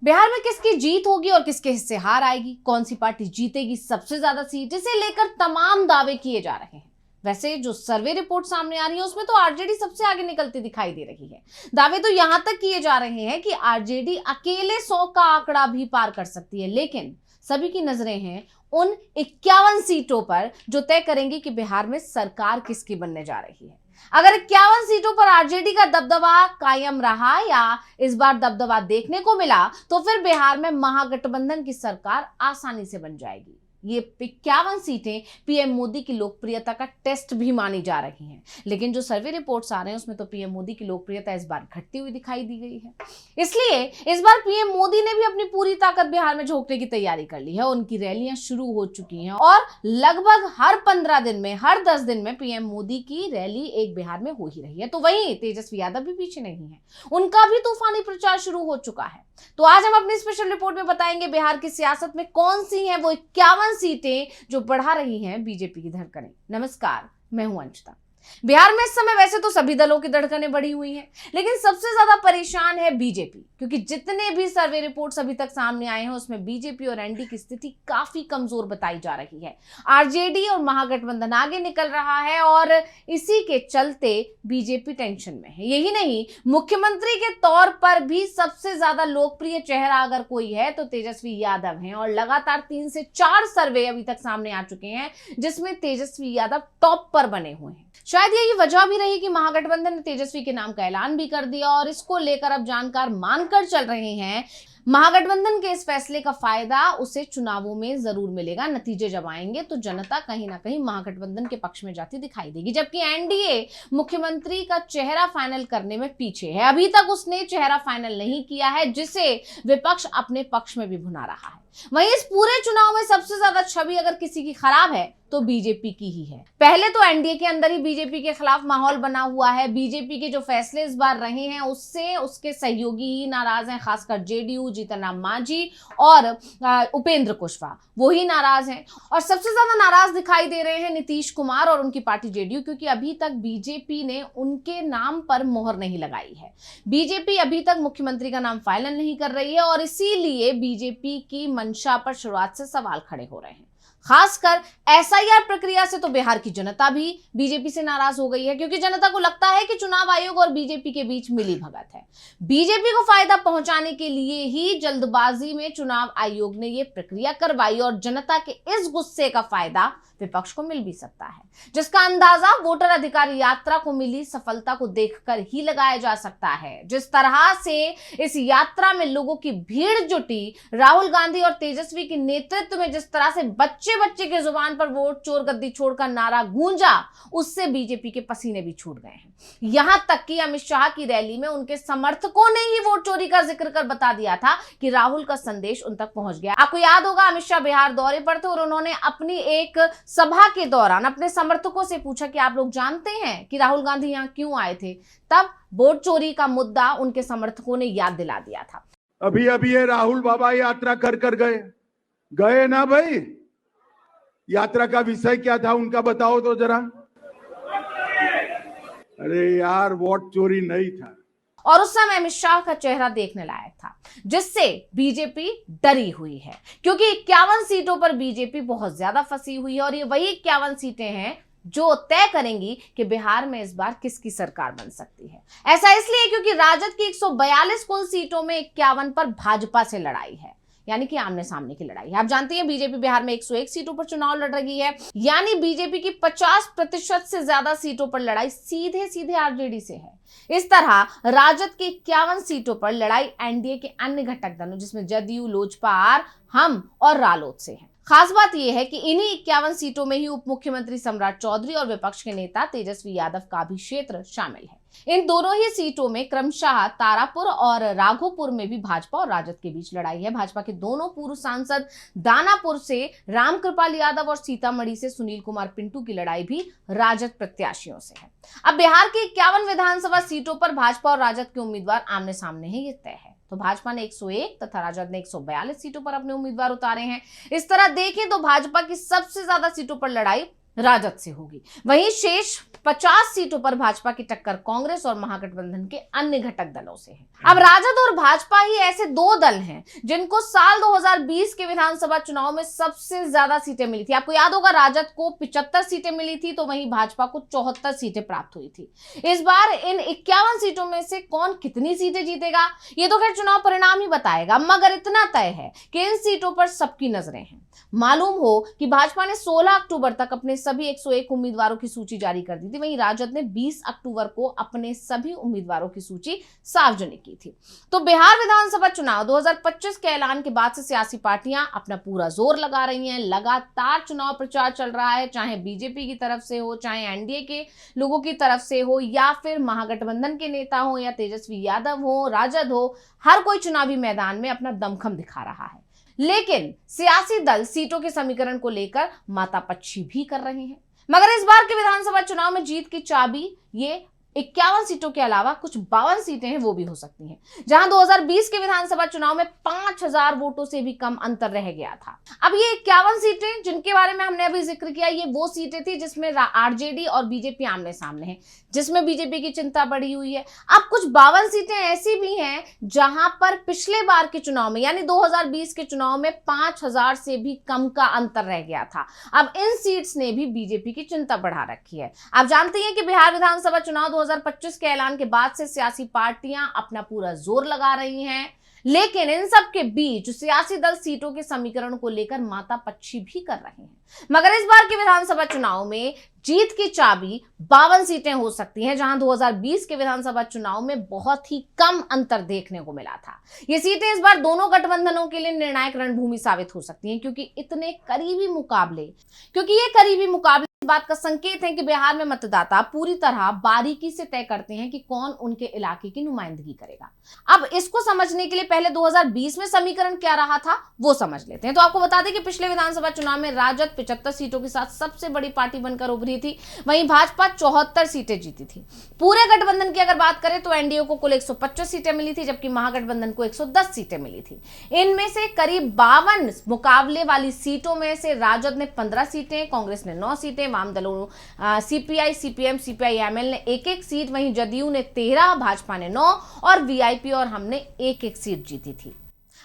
बिहार में किसकी जीत होगी और किसके हिस्से हार आएगी, कौन सी पार्टी जीतेगी सबसे ज्यादा सीट, इसे लेकर तमाम दावे किए जा रहे हैं। वैसे जो सर्वे रिपोर्ट सामने आ रही है उसमें तो आरजेडी सबसे आगे निकलती दिखाई दे रही है। दावे तो यहां तक किए जा रहे हैं कि आरजेडी अकेले 100 का आंकड़ा भी पार कर सकती है, लेकिन सभी की नजरें हैं उन 51 सीटों पर जो तय करेंगी कि बिहार में सरकार किसकी बनने जा रही है। अगर 51 सीटों पर आरजेडी का दबदबा कायम रहा या इस बार दबदबा देखने को मिला तो फिर बिहार में महागठबंधन की सरकार आसानी से बन जाएगी। ये 51 सीटें पीएम मोदी की लोकप्रियता का टेस्ट भी मानी जा रही हैं, लेकिन जो सर्वे रिपोर्ट्स आ रहे हैं उसमें तो पीएम मोदी की लोकप्रियता इस बार घटती हुई दिखाई दी गई है। इसलिए इस बार पीएम मोदी ने भी अपनी पूरी ताकत बिहार में झोंकने की तैयारी कर ली है। उनकी रैलियां शुरू हो चुकी हैं और लगभग हर 15 दिन में, हर 10 दिन में पीएम मोदी की रैली एक बिहार में हो ही रही है। तो वहीं तेजस्वी यादव भी पीछे नहीं है, उनका भी तूफानी प्रचार शुरू हो चुका है। तो आज हम अपनी स्पेशल रिपोर्ट में बताएंगे बिहार की सियासत में कौन सी हैं वो 51 सीटें जो बढ़ा रही हैं बीजेपी की धड़कनें। नमस्कार, मैं हूं अंशिता। बिहार में इस समय वैसे तो सभी दलों की धड़कनें बढ़ी हुई हैं, लेकिन सबसे ज्यादा परेशान है बीजेपी, क्योंकि जितने भी सर्वे रिपोर्ट्स अभी तक सामने आए हैं उसमें बीजेपी और एनडीए की स्थिति काफी कमजोर बताई जा रही है। आरजेडी और महागठबंधन आगे निकल रहा है और इसी के चलते बीजेपी टेंशन में है। यही नहीं, मुख्यमंत्री के तौर पर भी सबसे ज्यादा लोकप्रिय चेहरा अगर कोई है तो तेजस्वी यादव हैं और लगातार 3 से 4 सर्वे अभी तक सामने आ चुके हैं जिसमें तेजस्वी यादव टॉप पर बने हुए हैं। शायद यही वजह भी रही कि महागठबंधन ने तेजस्वी के नाम का ऐलान भी कर दिया और इसको लेकर अब जानकार मानकर चल रहे हैं महागठबंधन के इस फैसले का फायदा उसे चुनावों में जरूर मिलेगा। नतीजे जब आएंगे तो जनता कहीं ना कहीं महागठबंधन के पक्ष में जाती दिखाई देगी, जबकि एनडीए मुख्यमंत्री का चेहरा फाइनल करने में पीछे है। अभी तक उसने चेहरा फाइनल नहीं किया है, जिसे विपक्ष अपने पक्ष में भी भुना रहा है। वहीं इस पूरे चुनाव में सबसे ज्यादा छवि अगर किसी की खराब है तो बीजेपी की ही है। पहले तो एनडीए के अंदर ही बीजेपी के खिलाफ माहौल बना हुआ है। बीजेपी के जो फैसले इस बार रहे हैं उससे उसके सहयोगी ही नाराज हैं, खासकर जेडीयू, जीतन राम मांझी और उपेंद्र कुशवाहा वो ही नाराज हैं। और सबसे ज्यादा नाराज दिखाई दे रहे हैं नीतीश कुमार और उनकी पार्टी जेडीयू, क्योंकि अभी तक बीजेपी ने उनके नाम पर मोहर नहीं लगाई है। बीजेपी अभी तक मुख्यमंत्री का नाम फाइनल नहीं कर रही है और इसीलिए बीजेपी की मंशा पर शुरुआत से सवाल खड़े हो रहे हैं। खासकर एसआईआर प्रक्रिया से तो बिहार की जनता भी बीजेपी से नाराज हो गई है, क्योंकि जनता को लगता है कि चुनाव आयोग और बीजेपी के बीच मिली भगत है। बीजेपी को फायदा पहुंचाने के लिए ही जल्दबाजी में चुनाव आयोग ने यह प्रक्रिया करवाई और जनता के इस गुस्से का फायदा विपक्ष को मिल भी सकता है, जिसका अंदाजा वोटर अधिकार यात्रा को मिली सफलता को देखकर ही लगाया जा सकता है। जिस तरह से इस यात्रा में लोगों की भीड़ जुटी, राहुल गांधी और तेजस्वी के नेतृत्व में जिस तरह से बच्चे के जुबान पर वोट चोर गद्दी छोड़ का नारा गूंजा, उससे बीजेपी के पसीने भी छूट गए हैं। यहां तक कि अमित शाह की रैली में उनके समर्थकों ने ही वोट चोरी का जिक्र कर बता दिया था कि राहुल का संदेश उन तक पहुंच गया। आपको याद होगा अमित शाह बिहार दौरे पर थे और उन्होंने अपनी एक सभा के दौरान अपने समर्थकों से पूछा कि आप लोग जानते हैं कि राहुल गांधी यहाँ क्यों आए थे। तब वोट चोरी का मुद्दा उनके समर्थकों ने याद दिला दिया था। अभी ये राहुल बाबा यात्रा कर गए ना भाई। यात्रा का विषय क्या था उनका बताओ तो जरा। अरे यार, वोट चोरी नहीं था। और उस समय अमित शाह का चेहरा देखने लायक था, जिससे बीजेपी डरी हुई है, क्योंकि 51 सीटों पर बीजेपी बहुत ज्यादा फंसी हुई है और ये वही 51 सीटें हैं जो तय करेंगी कि बिहार में इस बार किसकी सरकार बन सकती है। ऐसा इसलिए क्योंकि राजद की 142 कुल सीटों में 51 पर भाजपा से लड़ाई है, यानी कि आमने सामने की लड़ाई है। आप जानते हैं बीजेपी बिहार में 101 सीटों पर चुनाव लड़ रही है, यानी बीजेपी की 50% से ज्यादा सीटों पर लड़ाई सीधे आरजेडी से है। इस तरह राजद की 51 सीटों पर लड़ाई एनडीए के अन्य घटक दलों जिसमें जदयू, लोजपा, हम और रालोद से है। खास बात यह है कि इन्हीं 51 सीटों में ही उप मुख्यमंत्री सम्राट चौधरी और विपक्ष के नेता तेजस्वी यादव का भी क्षेत्र शामिल है। इन दोनों ही सीटों में क्रमशः तारापुर और राघोपुर में भी भाजपा और राजद के बीच लड़ाई है। भाजपा के दोनों पूर्व सांसद दानापुर से रामकृपाल यादव और सीतामढ़ी से सुनील कुमार पिंटू की लड़ाई भी राजद प्रत्याशियों से है। अब बिहार की 51 विधानसभा सीटों पर भाजपा और राजद के उम्मीदवार आमने सामने हैं, ये तय है। तो भाजपा ने 101 तथा राजद ने 142 सीटों पर अपने उम्मीदवार उतारे हैं। इस तरह देखें तो भाजपा की सबसे ज्यादा सीटों पर लड़ाई राजद से होगी। वहीं शेष 50 सीटों पर भाजपा की टक्कर कांग्रेस और महागठबंधन के अन्य घटक दलों से है। अब राजद और भाजपा ही ऐसे दो दल हैं जिनको साल 2020 के विधानसभा चुनाव में सबसे ज्यादा सीटें मिली थी। आपको याद होगा, राजद को 75 सीटें मिली थी तो वहीं भाजपा को 74 सीटें प्राप्त हुई थी। इस बार इन 51 सीटों में से कौन कितनी सीटें जीतेगा ये तो खैर चुनाव परिणाम ही बताएगा, मगर इतना तय है कि इन सीटों पर सबकी नजरें हैं। मालूम हो कि भाजपा ने 16 अक्टूबर तक अपने सभी 101 उम्मीदवारों की सूची जारी कर दी थी, वहीं राजद ने 20 अक्टूबर को अपने सभी उम्मीदवारों की सूची सार्वजनिक की थी। तो बिहार विधानसभा चुनाव 2025 के ऐलान के बाद से सियासी पार्टियां अपना पूरा जोर लगा रही हैं। लगातार चुनाव प्रचार चल रहा है, चाहे बीजेपी की तरफ से हो, चाहे एनडीए के लोगों की तरफ से हो, या फिर महागठबंधन के नेता हो, या तेजस्वी यादव हो, राजद हो, हर कोई चुनावी मैदान में अपना दमखम दिखा रहा है। लेकिन सियासी दल सीटों के समीकरण को लेकर मातापच्ची भी कर रहे हैं। मगर इस बार के विधानसभा चुनाव में जीत की चाबी ये 51 सीटों के अलावा कुछ 52 सीटें हैं, वो भी हो सकती हैं, जहां 2020 के विधानसभा चुनाव में 5000 वोटों से भी कम अंतर रह गया था। अब ये 51 सीटें जिनके बारे में हमने अभी जिक्र किया, ये वो सीटें थी जिसमें आरजेडी और बीजेपी आमने सामने हैं, जिसमें बीजेपी की चिंता बढ़ी हुई है। अब कुछ 52 सीटें ऐसी भी हैं जहां पर पिछले बार के चुनाव में यानी 2020 के चुनाव में 5000 से भी कम का अंतर रह गया था। अब इन सीट्स ने भी बीजेपी की चिंता बढ़ा रखी है। आप जानते हैं कि बिहार विधानसभा चुनाव 2025 के ऐलान के बाद से सियासी पार्टियां अपना पूरा जोर लगा रही हैं, लेकिन इन सब के बीच सियासी दल सीटों के समीकरण को लेकर मातापच्ची भी कर रहे हैं। मगर इस बार के विधानसभा चुनाव में जीत की चाबी 52 सीटें हो सकती हैं, जहां 2020 के विधानसभा चुनाव में बहुत ही कम अंतर देखने को मिला था। ये सीटें इस बार दोनों गठबंधनों के लिए निर्णायक रणभूमि साबित हो सकती हैं, क्योंकि ये करीबी मुकाबले इस बात का संकेत है कि बिहार में मतदाता पूरी तरह बारीकी से तय करते हैं कि कौन उनके इलाके की नुमाइंदगी करेगा। अब इसको समझने के लिए पहले 2020 में समीकरण क्या रहा था वो समझ लेते हैं। तो आपको बता दें कि पिछले विधानसभा चुनाव में राजद 75 सीटों के साथ सबसे बड़ी पार्टी बनकर उभरी थी, वहीं भाजपा 74 सीटें जीती थी। पूरे गठबंधन की अगर बात करें तो एनडीए को कुल 125 सीटें मिली थी, जबकि महागठबंधन को 110 सीटें मिली थी। इनमें से करीब 52 मुकाबले वाली सीटों में से राजद ने 15 सीटें, कांग्रेस ने 9 सीटें, वाम दलों सीपीआई, सीपीएम, सीपीआई-एमएल ने एक सीट, वहीं जदयू ने 13, भाजपा ने 9 और वीआईपी और हमने एक सीट जीती थी।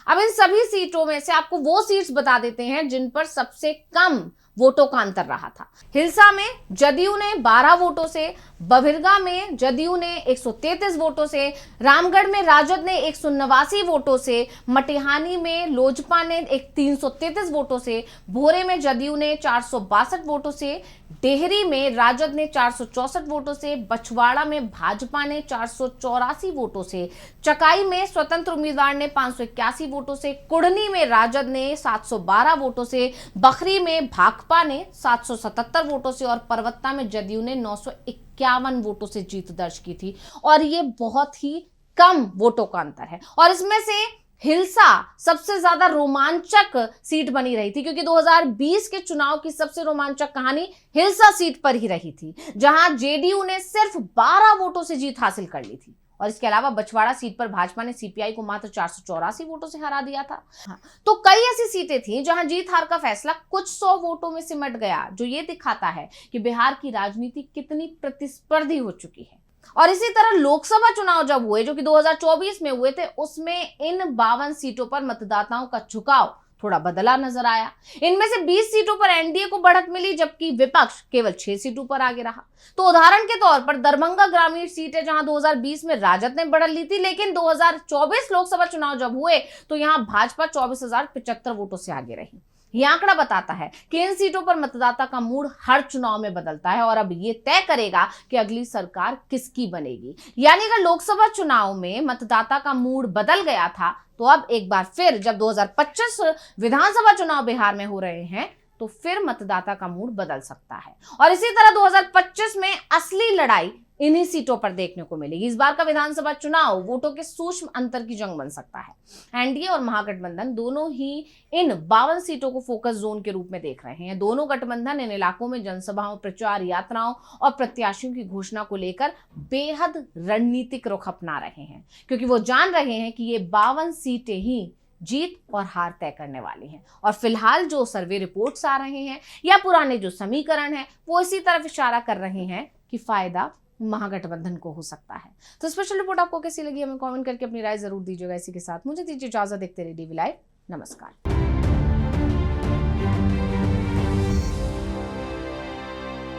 अब इन सभी सीटों में से आपको वो सीट्स बता देते हैं जिन पर सबसे कम वोटों का अंतर रहा था। हिलसा में जदयू ने 12 वोटों से, बभिरगा में जदयू ने 133 वोटों से, रामगढ़ में राजद ने 189 वोटों से, मटिहानी में लोजपा ने 333 वोटों से, भोरे में जदयू ने 462 वोटों से, डेहरी में राजद ने 464 वोटों से, बछवाड़ा में भाजपा ने 484 वोटों से, चकाई में स्वतंत्र उम्मीदवार ने 581 वोटों से, कुड़नी में राजद ने 712 वोटों से, बखरी में भाकपा ने 777 वोटों से और परवत्ता में जदयू ने 951 वोटों से जीत दर्ज की थी। और ये बहुत ही कम वोटों का अंतर है। और इसमें से हिलसा सबसे ज्यादा रोमांचक सीट बनी रही थी, क्योंकि 2020 के चुनाव की सबसे रोमांचक कहानी हिलसा सीट पर ही रही थी, जहां जेडीयू ने सिर्फ 12 वोटों से जीत हासिल कर ली थी। और इसके अलावा बछवाड़ा सीट पर भाजपा ने सीपीआई को मात्र 484 वोटों से हरा दिया था। तो कई ऐसी सीटें थी जहां जीत हार का फैसला कुछ 100 वोटों में सिमट गया, जो ये दिखाता है कि बिहार की राजनीति कितनी प्रतिस्पर्धी हो चुकी है। और इसी तरह लोकसभा चुनाव जब हुए, जो कि 2024 में हुए थे, उसमें इन 52 सीटों पर मतदाताओं का झुकाव थोड़ा बदला नजर आया। इनमें से 20 सीटों पर एनडीए को बढ़त मिली, जबकि विपक्ष केवल 6 सीटों पर आगे रहा। तो उदाहरण के तौर पर दरभंगा ग्रामीण सीट है, जहां 2020 में राजद ने बढ़त ली थी, लेकिन 2024 लोकसभा चुनाव जब हुए तो यहां भाजपा 24,075 वोटों से आगे रही। यह आंकड़ा बताता है कि इन सीटों पर मतदाता का मूड हर चुनाव में बदलता है और अब ये तय करेगा कि अगली सरकार किसकी बनेगी। यानी अगर लोकसभा चुनाव में मतदाता का मूड बदल गया था, तो अब एक बार फिर जब 2025 विधानसभा चुनाव बिहार में हो रहे हैं, तो फिर मतदाता का मूड बदल सकता है। और इसी तरह 2025 में असली लड़ाई इन्हीं सीटों पर देखने को मिलेगी। इस बार का विधानसभा चुनाव वोटों के सूक्ष्म अंतर की जंग बन सकता है। एनडीए और महागठबंधन दोनों ही इन 52 सीटों को फोकस जोन के रूप में देख रहे हैं। दोनों गठबंधन इन इलाकों में जनसभाओं, प्रचार, यात्राओं और प्रत्याशियों की घोषणा को लेकर बेहद रणनीतिक रुख अपना रहे हैं, क्योंकि वो जान रहे हैं कि ये 52 सीटें ही जीत और हार तय करने वाली हैं। और फिलहाल जो सर्वे रिपोर्ट्स आ रहे हैं या पुराने जो समीकरण हैं वो इसी तरफ इशारा कर रहे हैं कि फायदा महागठबंधन को हो सकता है। तो स्पेशल रिपोर्ट आपको कैसी लगी हमें कमेंट करके अपनी राय जरूर दीजिएगा। इसी के साथ मुझे दीजिए इजाजत। देखते रहिए डीवी लाइव। नमस्कार।